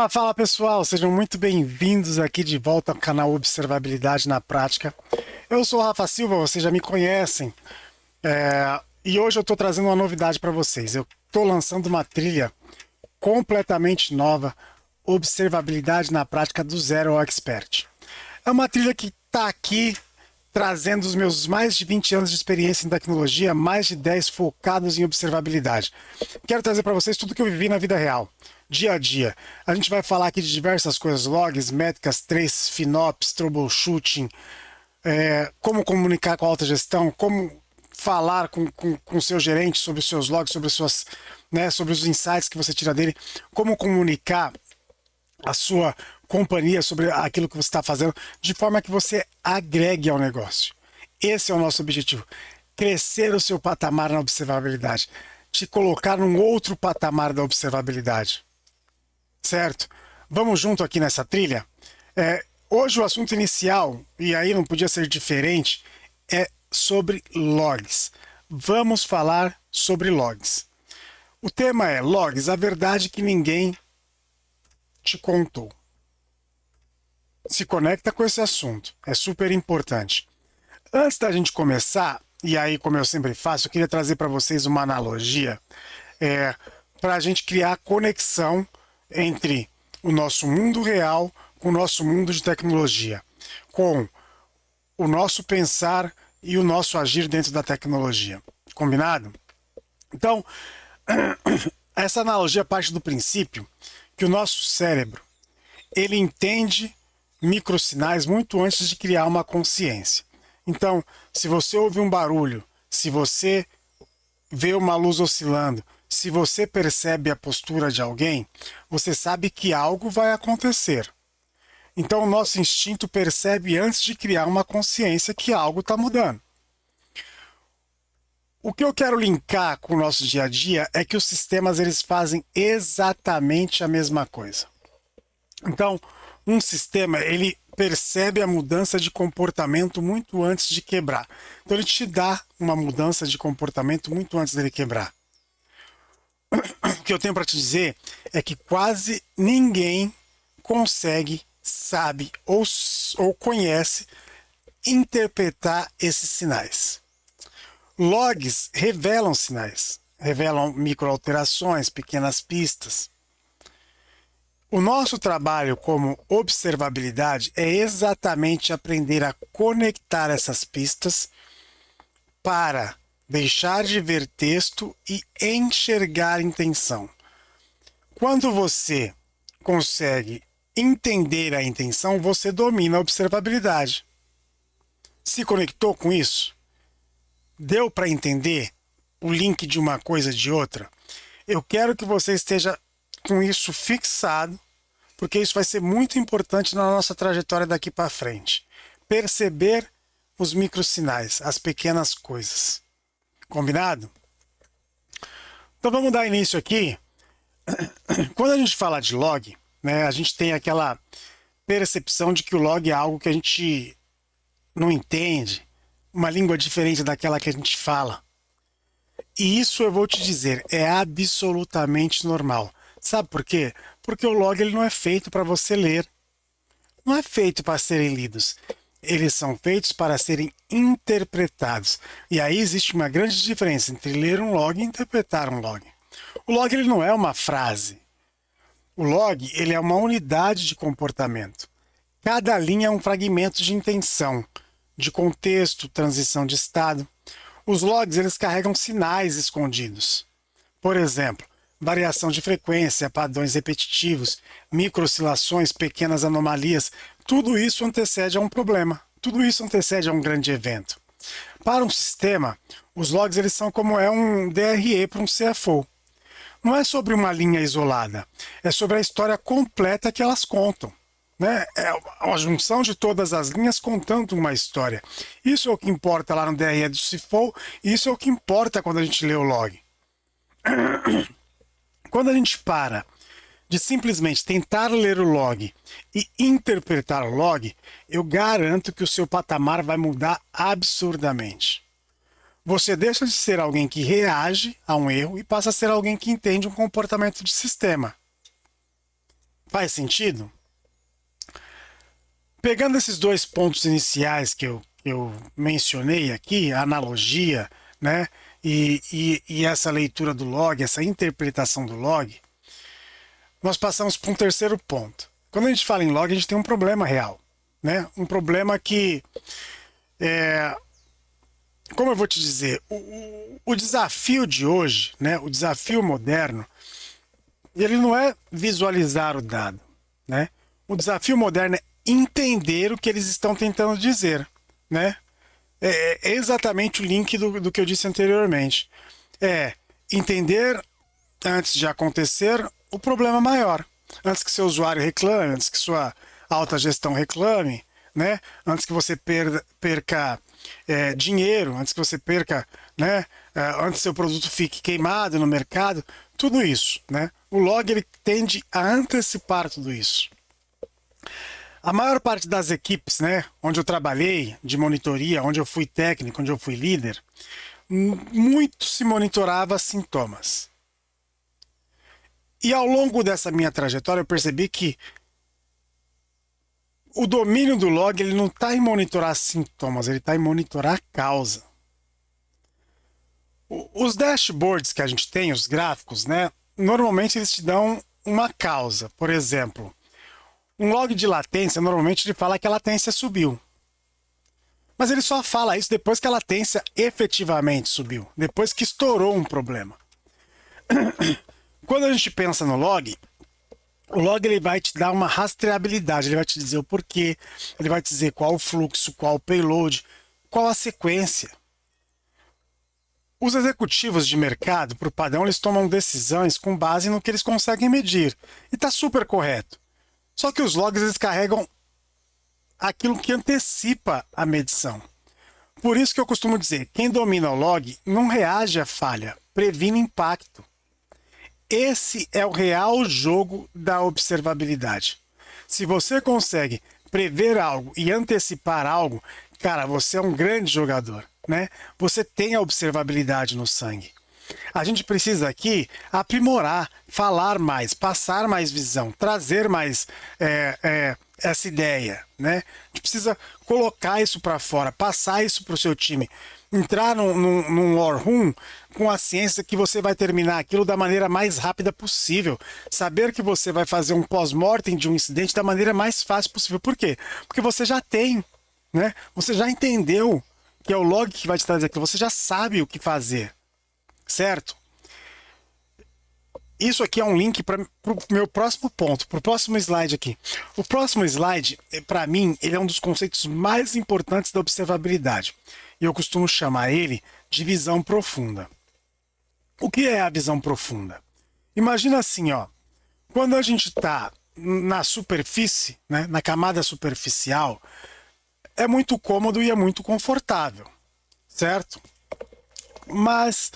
Fala pessoal, sejam muito bem-vindos aqui de volta ao canal Observabilidade na Prática. Eu sou o Rafa Silva, vocês já me conhecem, e hoje eu estou trazendo uma novidade para vocês. Eu estou lançando uma trilha completamente nova, Observabilidade na Prática do Zero ao Expert. É uma trilha que está aqui trazendo os meus mais de 20 anos de experiência em tecnologia, mais de 10 focados em observabilidade. Quero trazer para vocês tudo que eu vivi na vida real, dia a dia. A gente vai falar aqui de diversas coisas, logs, métricas, traces, FinOps, troubleshooting, como comunicar com a alta gestão, como falar com o seu gerente sobre os seus logs, sobre sobre os insights que você tira dele, como comunicar a sua companhia sobre aquilo que você está fazendo, de forma que você agregue ao negócio. Esse é o nosso objetivo, crescer o seu patamar na observabilidade, te colocar num outro patamar da observabilidade. Certo? Vamos junto aqui nessa trilha? Hoje o assunto inicial, e aí não podia ser diferente, é sobre logs. Vamos falar sobre logs. O tema é logs, a verdade que ninguém te contou. Se conecta com esse assunto, é super importante. Antes da gente começar, e aí como eu sempre faço, eu queria trazer para vocês uma analogia para a gente criar conexão entre o nosso mundo real com o nosso mundo de tecnologia, com o nosso pensar e o nosso agir dentro da tecnologia. Combinado? Então, essa analogia parte do princípio que o nosso cérebro, ele entende microsinais muito antes de criar uma consciência. Então, se você ouve um barulho, se você vê uma luz oscilando, se você percebe a postura de alguém, você sabe que algo vai acontecer. Então, o nosso instinto percebe antes de criar uma consciência que algo está mudando. O que eu quero linkar com o nosso dia a dia é que os sistemas eles fazem exatamente a mesma coisa. Então, um sistema ele percebe a mudança de comportamento muito antes de quebrar. Então, ele te dá uma mudança de comportamento muito antes dele quebrar. O que eu tenho para te dizer é que quase ninguém consegue, sabe ou conhece interpretar esses sinais. Logs revelam sinais, revelam microalterações, pequenas pistas. O nosso trabalho como observabilidade é exatamente aprender a conectar essas pistas para deixar de ver texto e enxergar intenção. Quando você consegue entender a intenção, você domina a observabilidade. Se conectou com isso? Deu para entender o link de uma coisa de outra? Eu quero que você esteja com isso fixado, porque isso vai ser muito importante na nossa trajetória daqui para frente. Perceber os microsinais, as pequenas coisas. Combinado? Então vamos dar início aqui. Quando a gente fala de log, a gente tem aquela percepção de que o log é algo que a gente não entende, uma língua diferente daquela que a gente fala. E isso eu vou te dizer, é absolutamente normal. Sabe por quê? Porque o log ele não é feito para você ler. Não é feito para serem lidos. Eles são feitos para serem interpretados. E aí existe uma grande diferença entre ler um log e interpretar um log. O log ele não é uma frase. O log ele é uma unidade de comportamento. Cada linha é um fragmento de intenção, de contexto, transição de estado. Os logs eles carregam sinais escondidos. Por exemplo, variação de frequência, padrões repetitivos, micro-oscilações, pequenas anomalias, tudo isso antecede a um problema, tudo isso antecede a um grande evento. Para um sistema, os logs eles são como um DRE para um CFO. Não é sobre uma linha isolada, é sobre a história completa que elas contam. É a junção de todas as linhas contando uma história. Isso é o que importa lá no DRE do CFO, e isso é o que importa quando a gente lê o log. Quando a gente para de simplesmente tentar ler o log e interpretar o log, eu garanto que o seu patamar vai mudar absurdamente. Você deixa de ser alguém que reage a um erro e passa a ser alguém que entende um comportamento de sistema. Faz sentido? Pegando esses dois pontos iniciais que eu mencionei aqui, a analogia, né, e essa leitura do log, essa interpretação do log, nós passamos para um terceiro ponto. Quando a gente fala em log, a gente tem um problema real, né? Um problema que, como eu vou te dizer, o desafio de hoje, né, o desafio moderno, ele não é visualizar o dado, né? O desafio moderno é entender o que eles estão tentando dizer, né? É exatamente o link do que eu disse anteriormente. É entender antes de acontecer o problema maior. Antes que seu usuário reclame, antes que sua alta gestão reclame, né? Antes que você perca dinheiro, antes que você perca, né? Antes que seu produto fique queimado no mercado, tudo isso, né? O log ele tende a antecipar tudo isso. A maior parte das equipes, né, onde eu trabalhei, de monitoria, onde eu fui técnico, onde eu fui líder, muito se monitorava sintomas. E ao longo dessa minha trajetória eu percebi que o domínio do log ele não está em monitorar sintomas, ele está em monitorar a causa. Os dashboards que a gente tem, os gráficos, né, normalmente eles te dão uma causa. Por exemplo, um log de latência, normalmente ele fala que a latência subiu. Mas ele só fala isso depois que a latência efetivamente subiu, depois que estourou um problema. Quando a gente pensa no log, o log ele vai te dar uma rastreabilidade, ele vai te dizer o porquê, ele vai te dizer qual o fluxo, qual o payload, qual a sequência. Os executivos de mercado, por padrão, eles tomam decisões com base no que eles conseguem medir. E está super correto. Só que os logs eles carregam aquilo que antecipa a medição. Por isso que eu costumo dizer, quem domina o log não reage à falha, previne impacto. Esse é o real jogo da observabilidade. Se você consegue prever algo e antecipar algo, cara, você é um grande jogador, né? Você tem a observabilidade no sangue. A gente precisa aqui aprimorar, falar mais, passar mais visão, trazer mais essa ideia, né? A gente precisa colocar isso para fora, passar isso para o seu time, entrar num war room com a ciência que você vai terminar aquilo da maneira mais rápida possível, saber que você vai fazer um pós-mortem de um incidente da maneira mais fácil possível. Por quê? Porque você já tem, né? Você já entendeu que é o log que vai te trazer aquilo, você já sabe o que fazer. Certo? Isso aqui é um link para o meu próximo ponto, para o próximo slide aqui. O próximo slide, para mim, ele é um dos conceitos mais importantes da observabilidade. E eu costumo chamar ele de visão profunda. O que é a visão profunda? Imagina assim, ó, quando a gente está na superfície, né, na camada superficial, é muito cômodo e é muito confortável, certo? Mas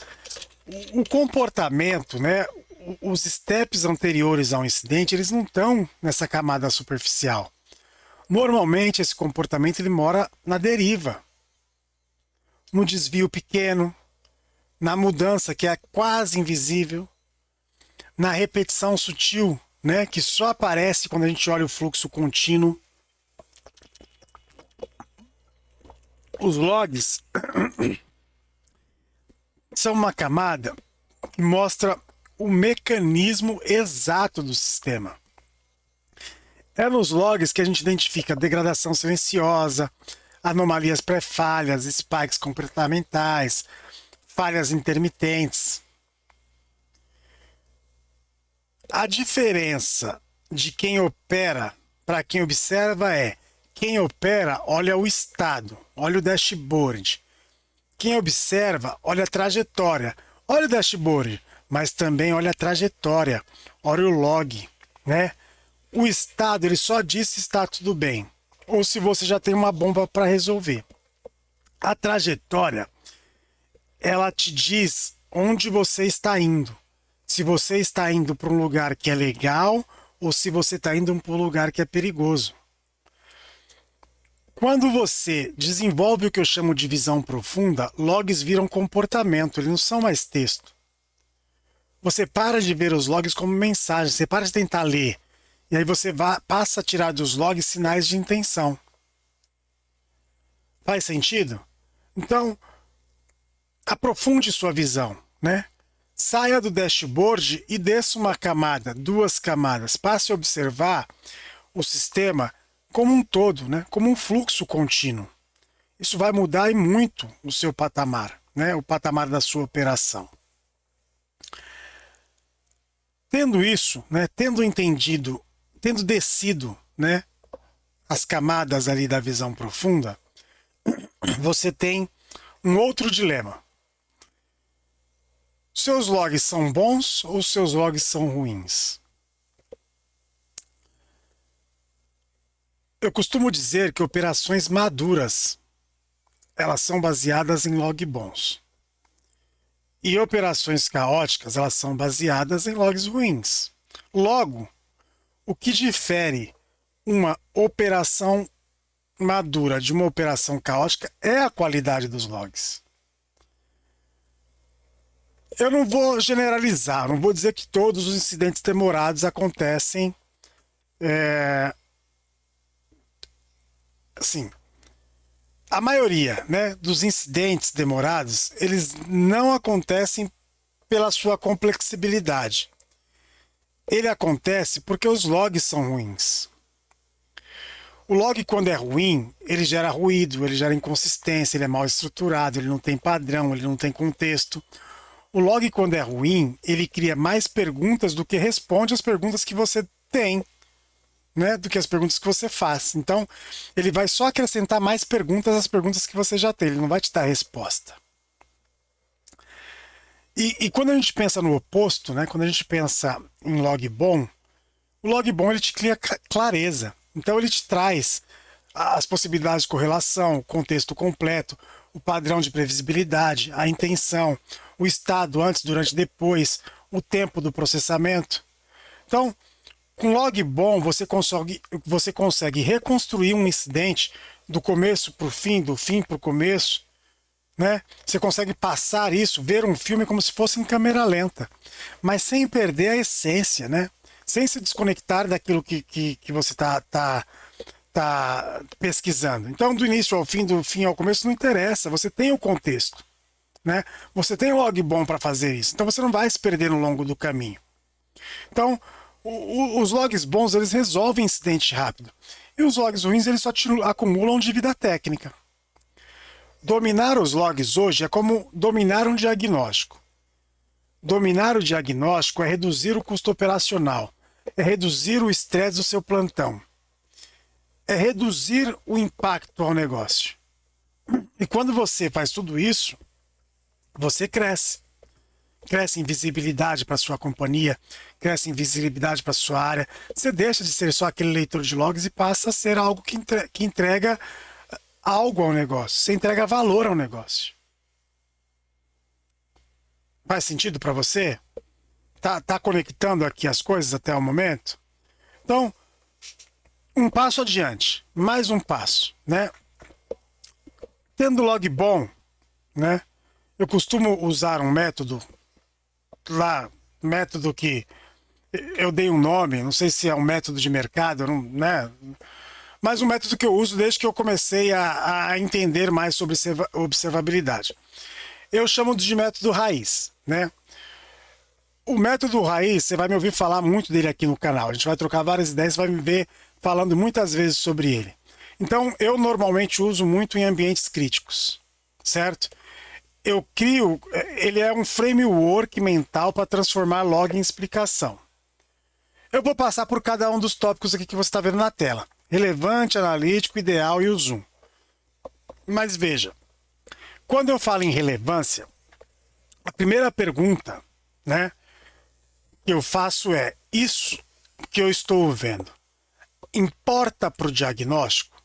o comportamento, né, os steps anteriores ao incidente, eles não estão nessa camada superficial. Normalmente esse comportamento ele mora na deriva, no desvio pequeno, na mudança que é quase invisível, na repetição sutil, né, que só aparece quando a gente olha o fluxo contínuo. Os logs são uma camada que mostra o mecanismo exato do sistema. É nos logs que a gente identifica degradação silenciosa, anomalias pré-falhas, spikes comportamentais, falhas intermitentes. A diferença de quem opera para quem observa é: quem opera olha o estado, olha o dashboard. Quem observa, olha a trajetória. Olha o dashboard, mas também olha a trajetória. Olha o log, né? O estado, ele só diz se está tudo bem. Ou se você já tem uma bomba para resolver. A trajetória, ela te diz onde você está indo. Se se você está indo para um lugar que é legal ou se você está indo para um lugar que é perigoso. Quando você desenvolve o que eu chamo de visão profunda, logs viram comportamento, eles não são mais texto. Você para de ver os logs como mensagem, você para de tentar ler. E aí você passa a tirar dos logs sinais de intenção. Faz sentido? Então, aprofunde sua visão, né? Saia do dashboard e desça uma camada, 2 camadas. Passe a observar o sistema como um todo, né? Como um fluxo contínuo. Isso vai mudar e muito o seu patamar, né? O patamar da sua operação. Tendo isso, né? Tendo entendido, tendo descido, né? As camadas ali da visão profunda, você tem um outro dilema. Seus logs são bons ou seus logs são ruins? Eu costumo dizer que operações maduras, elas são baseadas em log bons. E operações caóticas, elas são baseadas em logs ruins. Logo, o que difere uma operação madura de uma operação caótica é a qualidade dos logs. Eu não vou generalizar, não vou dizer que todos os incidentes demorados acontecem assim, a maioria, né, dos incidentes demorados, eles não acontecem pela sua complexibilidade. Ele acontece porque os logs são ruins. O log, quando é ruim, ele gera ruído, ele gera inconsistência, ele é mal estruturado, ele não tem padrão, ele não tem contexto. O log, quando é ruim, ele cria mais perguntas do que responde às perguntas que você tem, né, do que as perguntas que você faz. Então, ele vai só acrescentar mais perguntas às perguntas que você já tem, ele não vai te dar resposta. E quando a gente pensa no oposto, né, quando a gente pensa em log bom, o log bom ele te cria clareza. Então, ele te traz as possibilidades de correlação, o contexto completo, o padrão de previsibilidade, a intenção, o estado antes, durante e depois, o tempo do processamento. Então, com log bom, você consegue reconstruir um incidente do começo para o fim, do fim para o começo. Né? Você consegue passar isso, ver um filme como se fosse em câmera lenta, mas sem perder a essência, né? Sem se desconectar daquilo que você está pesquisando. Então, do início ao fim, do fim ao começo, não interessa, você tem o contexto. Né? Você tem um log bom para fazer isso, então você não vai se perder no longo do caminho. Então, os logs bons, eles resolvem incidente rápido. E os logs ruins, eles só te acumulam de vida técnica. Dominar os logs hoje é como dominar um diagnóstico. Dominar o diagnóstico é reduzir o custo operacional, é reduzir o estresse do seu plantão, é reduzir o impacto ao negócio. E quando você faz tudo isso, você cresce. Cresce em visibilidade para sua companhia, cresce em visibilidade para sua área. Você deixa de ser só aquele leitor de logs e passa a ser algo que entrega algo ao negócio. Você entrega valor ao negócio. Faz sentido para você? Tá conectando aqui as coisas até o momento? Então, um passo adiante, mais um passo, né? Tendo log bom, né? Eu costumo usar um método método que eu dei um nome, não sei se é um método de mercado, não, né? Mas um método que eu uso desde que eu comecei a entender mais sobre observabilidade. Eu chamo de método raiz, né? O método raiz, você vai me ouvir falar muito dele aqui no canal. A gente vai trocar várias ideias, você vai me ver falando muitas vezes sobre ele. Então, eu normalmente uso muito em ambientes críticos, certo? Eu crio, ele é um framework mental para transformar log em explicação. Eu vou passar por cada um dos tópicos aqui que você está vendo na tela. Relevante, analítico, ideal e o zoom. Mas veja, quando eu falo em relevância, a primeira pergunta, né, que eu faço é: isso que eu estou vendo importa para o diagnóstico?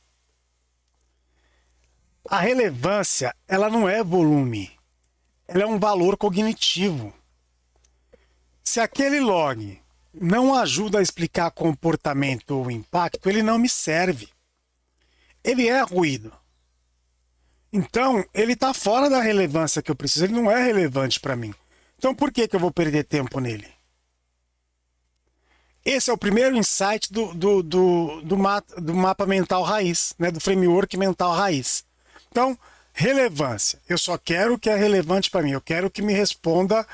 A relevância, ela não é volume, ela é um valor cognitivo. Se aquele log não ajuda a explicar comportamento ou impacto, ele não me serve. Ele é ruído. Então, ele está fora da relevância que eu preciso. Ele não é relevante para mim. Então, por que eu vou perder tempo nele? Esse é o primeiro insight do mapa mental raiz, né? Do framework mental raiz. Então, relevância. Eu só quero o que é relevante para mim. Eu quero que me responda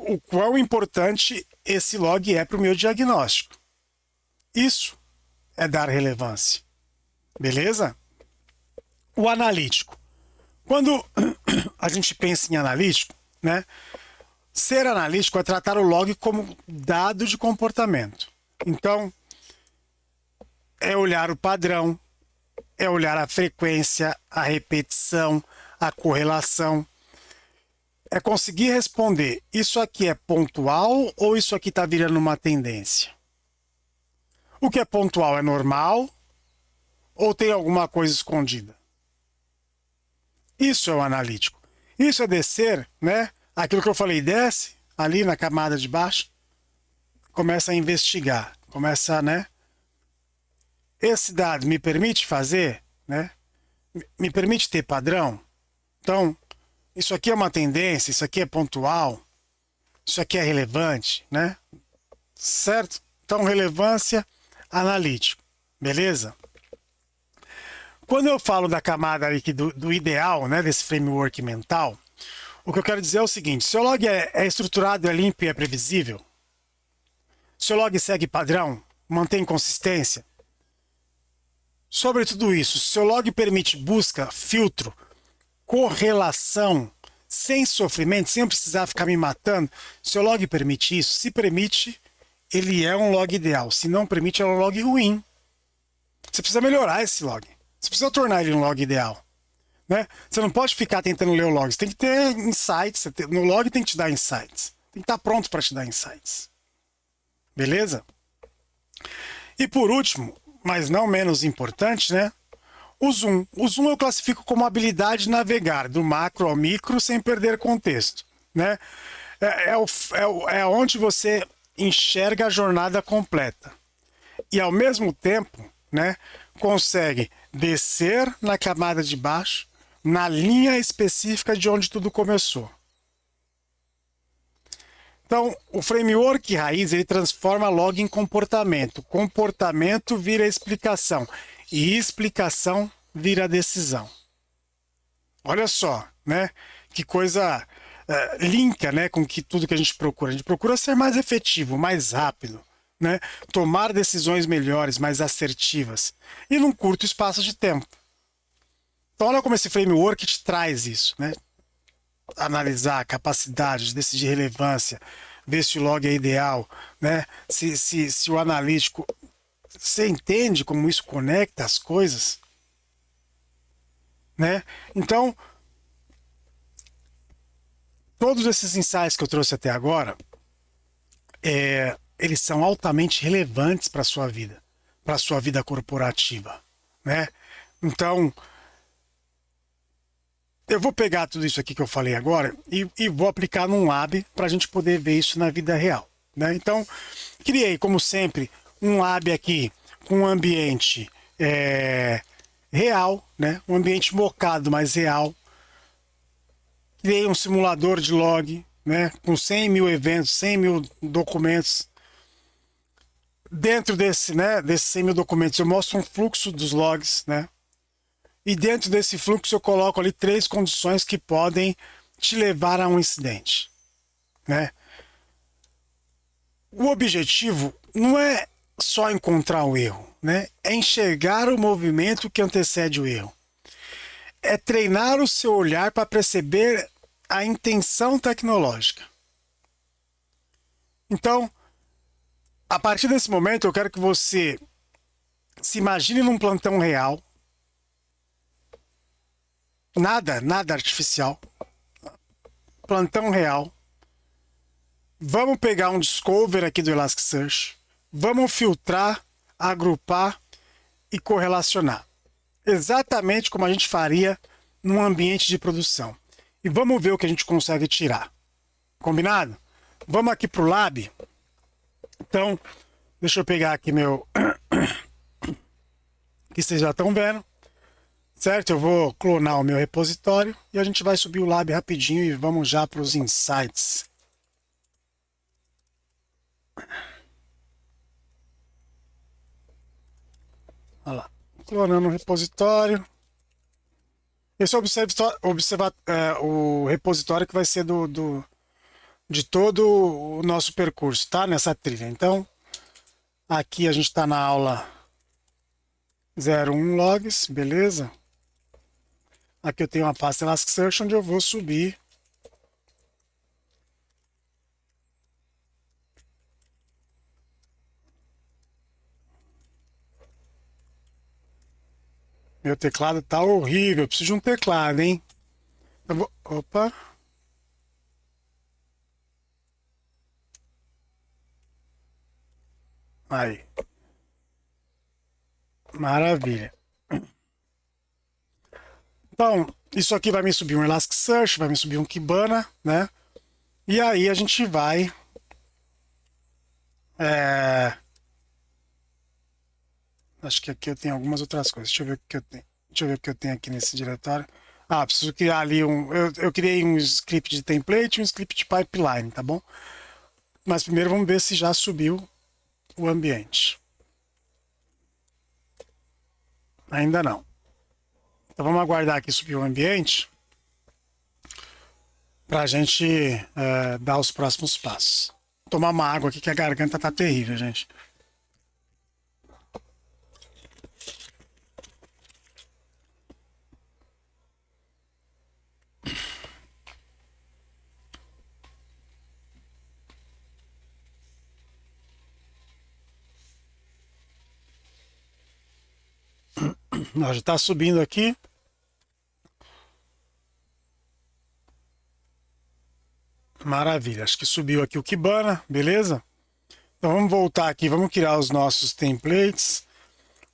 o quão importante esse log é para o meu diagnóstico. Isso é dar relevância. Beleza? O analítico. Quando a gente pensa em analítico, né? Ser analítico é tratar o log como dado de comportamento. Então, é olhar o padrão, é olhar a frequência, a repetição, a correlação. É conseguir responder, isso aqui é pontual ou isso aqui está virando uma tendência? O que é pontual é normal ou tem alguma coisa escondida? Isso é o analítico. Isso é descer, né? Aquilo que eu falei, desce ali na camada de baixo, começa a investigar, começa, né? Esse dado me permite fazer, né? Me permite ter padrão? Então, isso aqui é uma tendência, isso aqui é pontual, isso aqui é relevante, né? Certo? Então, relevância, analítico, beleza? Quando eu falo da camada aqui do ideal, né, desse framework mental, o que eu quero dizer é o seguinte: seu log é estruturado, é limpo e é previsível? Seu log segue padrão? Mantém consistência? Sobre tudo isso, seu log permite busca, filtro, correlação, sem sofrimento, sem eu precisar ficar me matando? Seu log permite isso? Se permite, ele é um log ideal. Se não permite, é um log ruim. Você precisa melhorar esse log. Você precisa tornar ele um log ideal. Né? Você não pode ficar tentando ler o log. Você tem que ter insights. No log tem que te dar insights. Tem que estar pronto para te dar insights. Beleza? E por último, mas não menos importante, né? O zoom. O zoom eu classifico como habilidade de navegar do macro ao micro sem perder contexto. Né? É onde você enxerga a jornada completa. E ao mesmo tempo, né, consegue descer na camada de baixo, na linha específica de onde tudo começou. Então, o framework raiz, ele transforma log em comportamento. Comportamento vira explicação. E explicação vira decisão. Olha só, né? Que coisa linka, né, com tudo que a gente procura. A gente procura ser mais efetivo, mais rápido, né? Tomar decisões melhores, mais assertivas. E num curto espaço de tempo. Então, olha como esse framework te traz isso, né? Analisar a capacidade de decidir relevância, ver se o log é ideal, né? Se o analítico... Você entende como isso conecta as coisas? Né? Então, todos esses insights que eu trouxe até agora, eles são altamente relevantes para a sua vida corporativa, né? Então, eu vou pegar tudo isso aqui que eu falei agora e vou aplicar num lab para a gente poder ver isso na vida real, né? Então, criei, como sempre, um lab aqui com um ambiente real, né? Um ambiente mocado, mas real. Criei um simulador de log, né? Com 100 mil eventos, 100 mil documentos. Dentro desses 100 mil documentos, eu mostro um fluxo dos logs, né? E dentro desse fluxo eu coloco ali 3 condições que podem te levar a um incidente, né? O objetivo não é só encontrar o erro, né? É enxergar o movimento que antecede o erro. É treinar o seu olhar para perceber a intenção tecnológica. Então, a partir desse momento, eu quero que você se imagine num plantão real. Nada artificial. Plantão real. Vamos pegar um Discover aqui do Elasticsearch. Vamos filtrar, agrupar e correlacionar. Exatamente como a gente faria num ambiente de produção. E vamos ver o que a gente consegue tirar. Combinado? Vamos aqui pro Lab. Então, deixa eu pegar aqui meu... que vocês já estão vendo. Certo? Eu vou clonar o meu repositório e a gente vai subir o Lab rapidinho e vamos já para os insights. Olha lá. Clonando o repositório. Esse é o repositório que vai ser de todo o nosso percurso, tá? Nessa trilha. Então, aqui a gente está na aula 01 logs, beleza? Aqui eu tenho uma pasta Elasticsearch onde eu vou subir meu teclado tá horrível, eu preciso de um teclado, hein? Opa. Aí. Maravilha. Então, isso aqui vai me subir um Elasticsearch, vai me subir um Kibana, né? E aí a gente vai... Acho que aqui eu tenho algumas outras coisas. Deixa eu ver o que eu tenho. Deixa eu ver o que eu tenho aqui nesse diretório. Ah, preciso criar ali um... Eu criei um script de template e um script de pipeline, tá bom? Mas primeiro vamos ver se já subiu o ambiente. Ainda não. Então vamos aguardar aqui subir o ambiente para a gente dar os próximos passos. Tomar uma água aqui que a garganta tá terrível, gente. Já está subindo aqui. Maravilha, acho que subiu aqui o Kibana, beleza? Então vamos voltar aqui, vamos criar os nossos templates.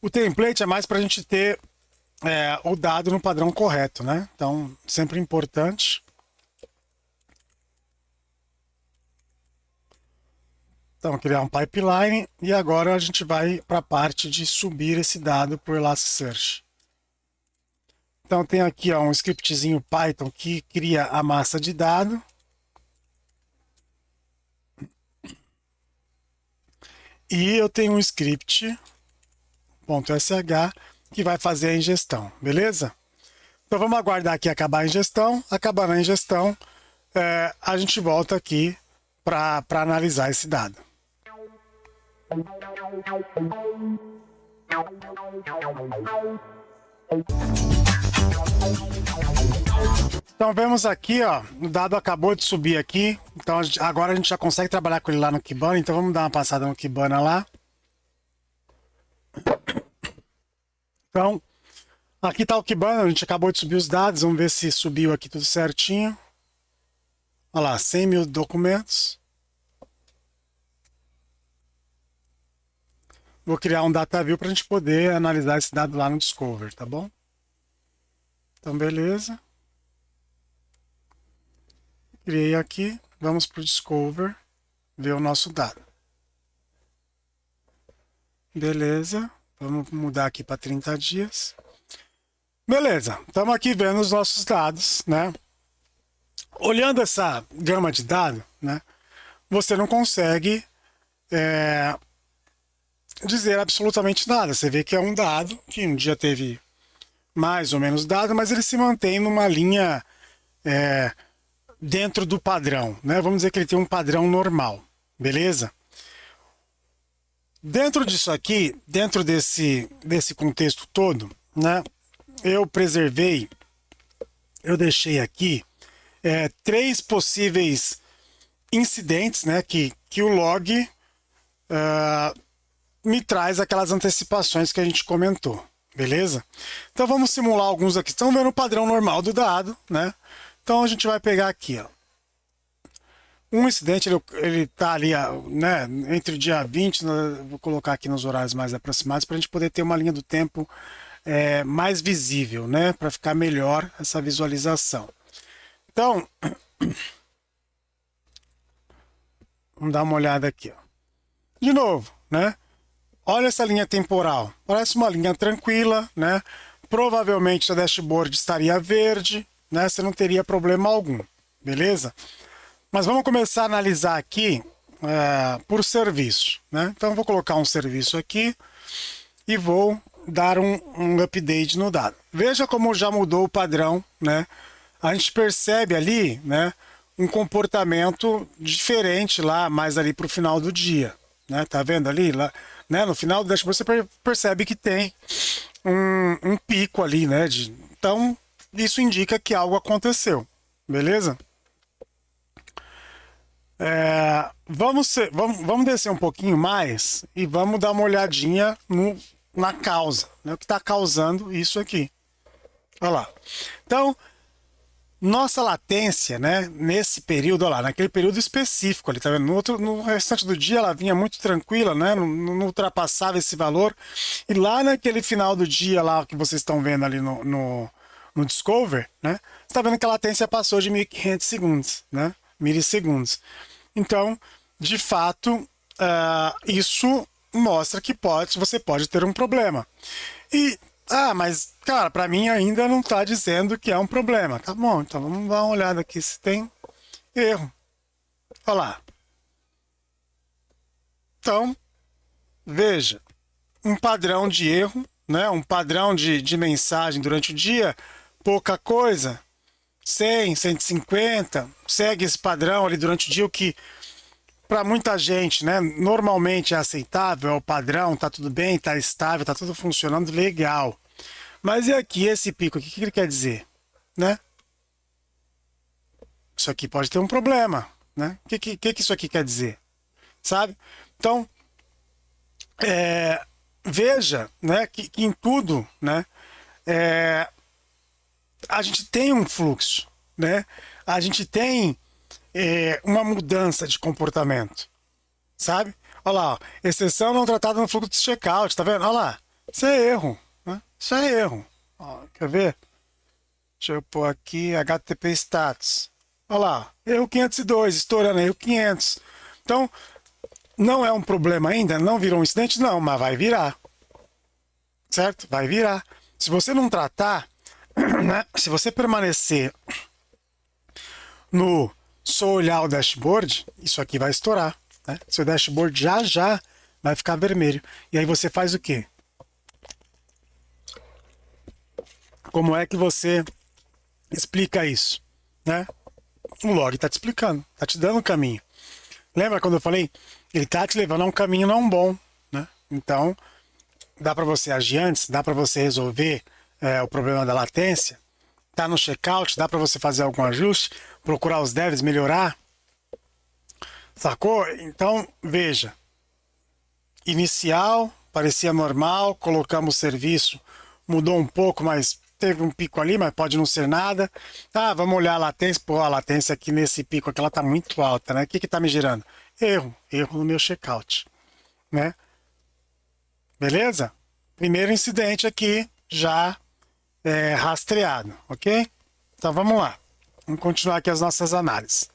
O template é mais para a gente ter o dado no padrão correto, né? Então, sempre importante. Então, criar um pipeline e agora a gente vai para a parte de subir esse dado para o Elasticsearch. Então, tem aqui um scriptzinho Python que cria a massa de dado. E eu tenho um script .sh que vai fazer a ingestão, beleza? Então vamos aguardar aqui acabar a ingestão. Acabando a ingestão, a gente volta aqui para analisar esse dado. Então vemos aqui, ó, o dado acabou de subir aqui. Então agora a gente já consegue trabalhar com ele lá no Kibana. Então vamos dar uma passada no Kibana lá. Então, aqui está o Kibana, a gente acabou de subir os dados, vamos ver se subiu aqui tudo certinho. Olha lá, 100 mil documentos. Vou criar um data view para a gente poder analisar esse dado lá no Discover, tá bom? Então, beleza. Criei aqui, vamos para o Discover, ver o nosso dado. Beleza, vamos mudar aqui para 30 dias. Beleza, estamos aqui vendo os nossos dados, né? Olhando essa gama de dados, né? Você não consegue dizer absolutamente nada. Você vê que é um dado que um dia teve mais ou menos dado, mas ele se mantém numa linha dentro do padrão, né? Vamos dizer que ele tem um padrão normal, beleza? Dentro disso aqui, dentro desse contexto todo, né? Eu deixei aqui 3 possíveis incidentes, né? Que o log me traz aquelas antecipações que a gente comentou, beleza? Então vamos simular alguns aqui. Estão vendo o padrão normal do dado, né? Então a gente vai pegar aqui, ó. Um incidente, ele está ali, né, entre o dia 20, vou colocar aqui nos horários mais aproximados, para a gente poder ter uma linha do tempo mais visível, né, para ficar melhor essa visualização. Então, Vamos dar uma olhada aqui, ó. De novo, né? Olha essa linha temporal. Parece uma linha tranquila, né? Provavelmente seu dashboard estaria verde, né? Você não teria problema algum, beleza? Mas vamos começar a analisar aqui por serviço, né? Então eu vou colocar um serviço aqui e vou dar um update no dado. Veja como já mudou o padrão, né? A gente percebe ali, né? Um comportamento diferente lá, mais ali para o final do dia, né? Tá vendo ali, lá, né? No final do dashboard você percebe que tem um pico ali, né? Então isso indica que algo aconteceu, beleza? Vamos descer um pouquinho mais e vamos dar uma olhadinha na causa, né? O que está causando isso aqui. Olha lá. Então, nossa latência, né, nesse período, olha lá, naquele período específico ali, tá vendo? No restante do dia ela vinha muito tranquila, né? Não ultrapassava esse valor. E lá naquele final do dia lá que vocês estão vendo ali no Discover, né? Você está vendo que a latência passou de 1.500 segundos, né? Milissegundos. Então, de fato, isso mostra que você pode ter um problema. E, mas, cara, para mim ainda não está dizendo que é um problema. Tá bom, então vamos dar uma olhada aqui se tem erro. Olha lá. Então, veja, um padrão de erro, né? Um padrão de mensagem durante o dia, pouca coisa, 100, 150, segue esse padrão ali durante o dia, o que para muita gente, né, normalmente é aceitável, é o padrão, tá tudo bem, tá estável, tá tudo funcionando legal. Mas e aqui esse pico, o que ele quer dizer, né? Isso aqui pode ter um problema, né? O que isso aqui quer dizer, sabe? Então, veja, né, que em tudo, né, é, a gente tem um fluxo, né? A gente tem uma mudança de comportamento, sabe? Olha lá, ó, exceção não tratada no fluxo de checkout, tá vendo? Olha lá, isso é erro, né? Isso é erro. Ó, quer ver? Deixa eu pôr aqui HTTP status. Olha lá, erro 502, estourando erro 500. Então, não é um problema ainda, não virou um incidente, não, mas vai virar, certo? Vai virar. Se você não tratar, né? Se você permanecer no só olhar o dashboard, isso aqui vai estourar, né? Seu dashboard já vai ficar vermelho. E aí você faz o quê? Como é que você explica isso, né? O log está te explicando, está te dando um caminho. Lembra quando eu falei? Ele está te levando a um caminho não bom, né? Então, dá para você agir antes, dá para você resolver o problema da latência, tá no checkout, dá para você fazer algum ajuste, procurar os devs, melhorar, sacou? Então, veja, inicial, parecia normal, colocamos o serviço, mudou um pouco, mas teve um pico ali, mas pode não ser nada. Vamos olhar a latência, pô, a latência aqui nesse pico aqui, ela tá muito alta, né? O que que tá me gerando? Erro no meu checkout, né? Beleza? Primeiro incidente aqui, já rastreado, ok? Então vamos lá. Vamos continuar aqui as nossas análises.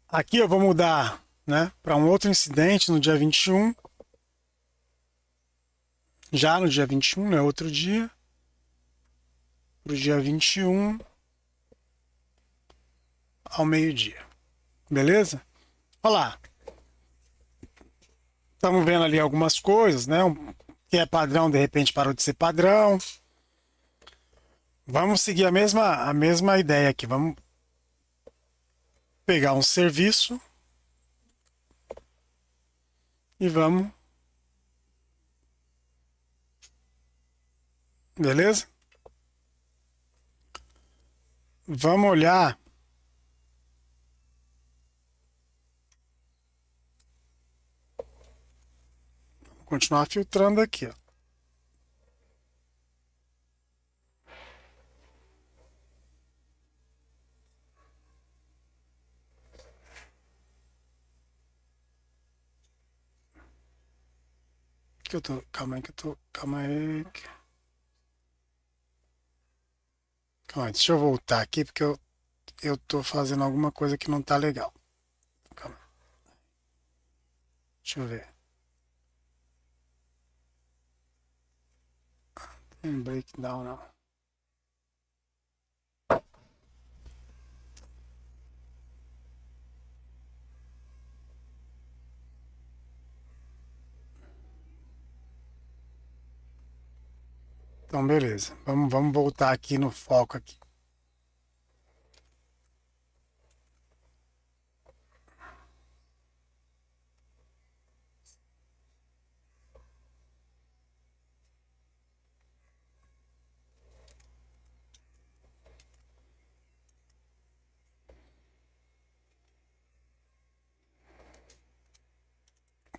Aqui eu vou mudar, né, para um outro incidente no dia 21. Já no dia 21, né, outro dia. Para o dia 21 ao meio-dia. Beleza? Olha lá. Estamos vendo ali algumas coisas, né? Que é padrão, de repente parou de ser padrão. Vamos seguir a mesma ideia aqui. Vamos pegar um serviço e vamos. Beleza? Vamos olhar. Vou continuar filtrando aqui, ó. Que eu tô. Calma aí que eu tô. Calma aí. Calma aí, deixa eu voltar aqui porque eu tô fazendo alguma coisa que não tá legal. Deixa eu ver. Tem breakdown não. Então, beleza. Vamos voltar aqui no foco aqui.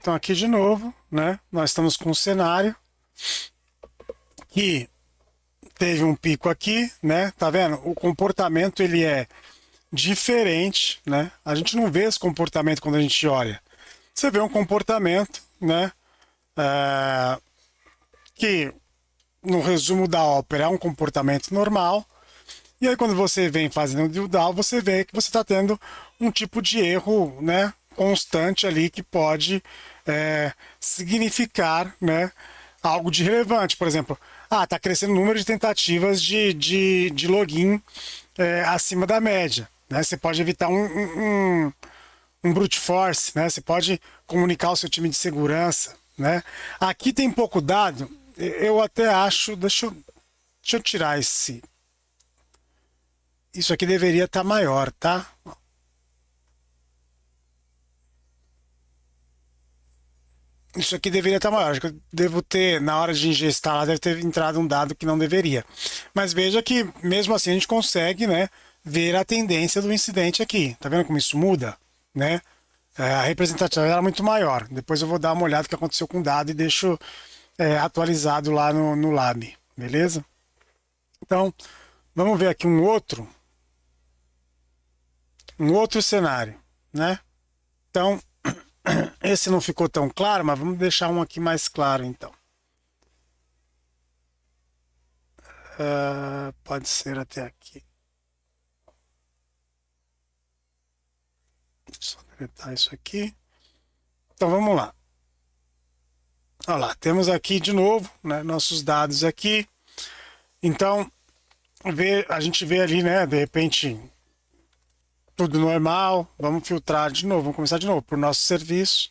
Então, aqui de novo, né? Nós estamos com um cenário que teve um pico aqui, né? Tá vendo? O comportamento ele é diferente, né? A gente não vê esse comportamento quando a gente olha. Você vê um comportamento, né? Que no resumo da ópera é um comportamento normal. E aí quando você vem fazendo o drill down, você vê que você está tendo um tipo de erro, né? Constante ali que pode significar, né? Algo de relevante. Por exemplo, está crescendo o número de tentativas de login acima da média. Né? Você pode evitar um brute force, né? Você pode comunicar o seu time de segurança, né? Aqui tem pouco dado, eu até acho, deixa eu tirar isso aqui deveria estar maior, tá? Isso aqui deveria estar maior. Acho que eu devo ter, na hora de ingestar lá, deve ter entrado um dado que não deveria. Mas veja que, mesmo assim, a gente consegue, né, ver a tendência do incidente aqui. Tá vendo como isso muda? Né? A representatividade era muito maior. Depois eu vou dar uma olhada no que aconteceu com o dado e deixo atualizado lá no Lab. Beleza? Então, vamos ver aqui um outro cenário, né? Então, esse não ficou tão claro, mas vamos deixar um aqui mais claro, então. Pode ser até aqui. Só deletar isso aqui. Então, vamos lá. Olha lá, temos aqui de novo, né, nossos dados aqui. Então, a gente vê ali, né, de repente, tudo normal. Vamos filtrar de novo, vamos começar de novo por nosso serviço.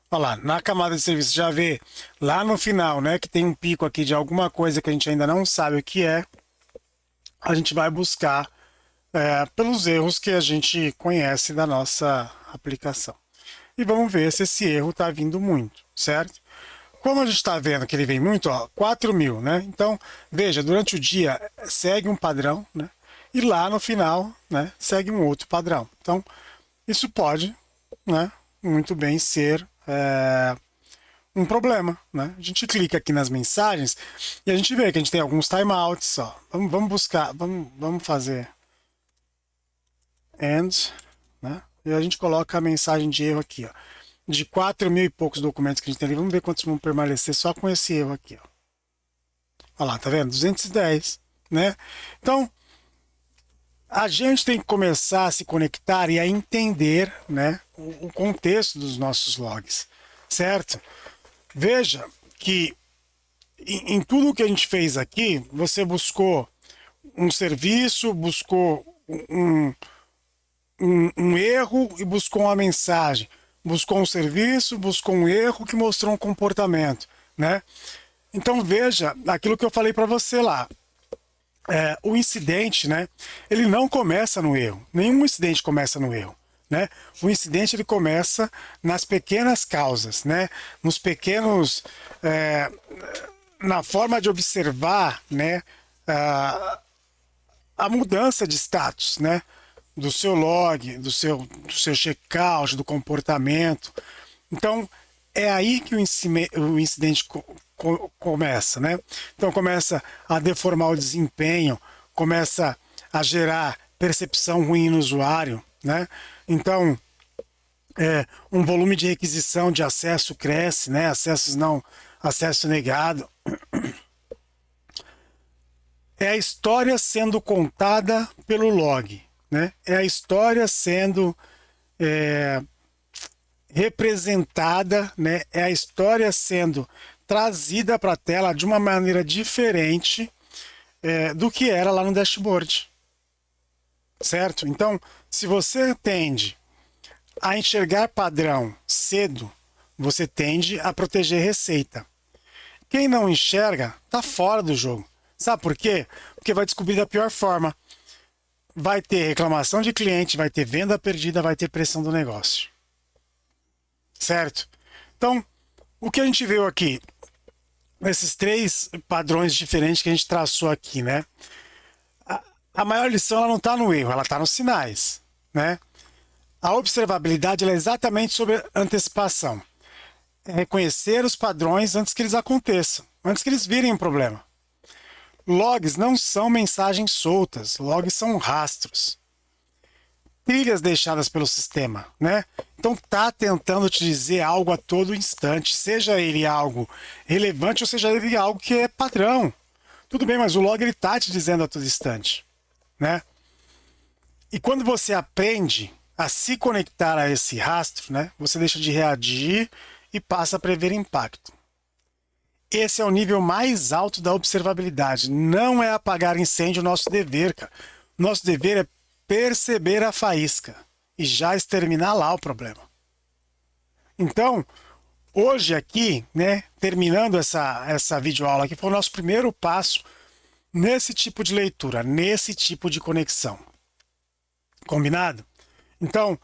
Olha lá, na camada de serviço já vê lá no final, né, que tem um pico aqui de alguma coisa que a gente ainda não sabe o que é. A gente vai buscar pelos erros que a gente conhece da nossa aplicação. E vamos ver se esse erro está vindo muito, certo? Como a gente está vendo que ele vem muito, ó, 4.000, né? Então, veja, durante o dia segue um padrão, né? E lá no final, né, segue um outro padrão. Então, isso pode, né, muito bem ser um problema, né? A gente clica aqui nas mensagens e a gente vê que a gente tem alguns timeouts, ó. Vamos buscar, vamos fazer end, né? E a gente coloca a mensagem de erro aqui, ó. De 4.000 e poucos documentos que a gente tem ali, vamos ver quantos vão permanecer só com esse erro aqui, ó. Olha lá, tá vendo? 210, né? Então, a gente tem que começar a se conectar e a entender, né, o contexto dos nossos logs, certo? Veja que em tudo que a gente fez aqui, você buscou um serviço, buscou um erro e buscou uma mensagem. Buscou um serviço, buscou um erro que mostrou um comportamento, né? Então veja aquilo que eu falei para você lá. O incidente, né? Ele não começa no erro. Nenhum incidente começa no erro, né? O incidente ele começa nas pequenas causas, né? Nos pequenos, na forma de observar, né? A mudança de status, né? Do seu log, do seu checkout, do comportamento. Então, é aí que o incidente começa, né? Então, começa a deformar o desempenho, começa a gerar percepção ruim no usuário, né? Então, um volume de requisição de acesso cresce, né? Acesso negado. É a história sendo contada pelo log, né? É a história sendo representada, né? É a história sendo trazida para a tela de uma maneira diferente do que era lá no dashboard, certo? Então, se você tende a enxergar padrão cedo, você tende a proteger receita. Quem não enxerga está fora do jogo. Sabe por quê? Porque vai descobrir da pior forma. Vai ter reclamação de cliente, vai ter venda perdida, vai ter pressão do negócio. Certo? Então, o que a gente viu aqui, esses 3 padrões diferentes que a gente traçou aqui, né? A maior lição ela não está no erro, ela está nos sinais, né? A observabilidade ela é exatamente sobre antecipação. É reconhecer os padrões antes que eles aconteçam, antes que eles virem um problema. Logs não são mensagens soltas, logs são rastros. Trilhas deixadas pelo sistema, né? Então tá tentando te dizer algo a todo instante, seja ele algo relevante ou seja ele algo que é padrão. Tudo bem, mas o log ele tá te dizendo a todo instante, né? E quando você aprende a se conectar a esse rastro, né? Você deixa de reagir e passa a prever impacto. Esse é o nível mais alto da observabilidade. Não é apagar incêndio o nosso dever, cara. Nosso dever é perceber a faísca e já exterminar lá o problema. Então, hoje aqui, né, terminando essa videoaula aqui, foi o nosso primeiro passo nesse tipo de leitura, nesse tipo de conexão. Combinado? Então,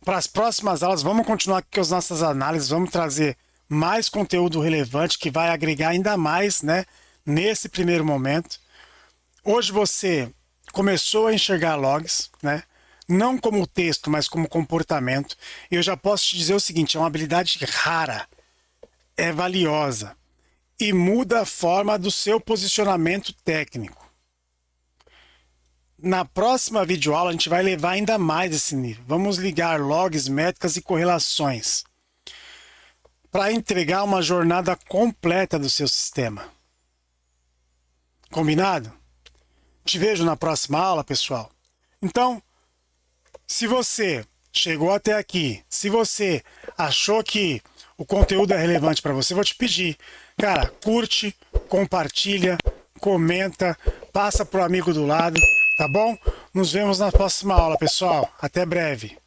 para as próximas aulas, vamos continuar aqui com as nossas análises, vamos trazer mais conteúdo relevante que vai agregar ainda mais, né, nesse primeiro momento. Hoje você começou a enxergar logs, né? Não como texto, mas como comportamento. E eu já posso te dizer o seguinte, é uma habilidade rara, é valiosa e muda a forma do seu posicionamento técnico. Na próxima videoaula a gente vai levar ainda mais esse nível. Vamos ligar logs, métricas e correlações para entregar uma jornada completa do seu sistema. Combinado? Te vejo na próxima aula, pessoal. Então, se você chegou até aqui, se você achou que o conteúdo é relevante para você, vou te pedir, cara, curte, compartilha, comenta, passa pro amigo do lado, tá bom? Nos vemos na próxima aula, pessoal. Até breve.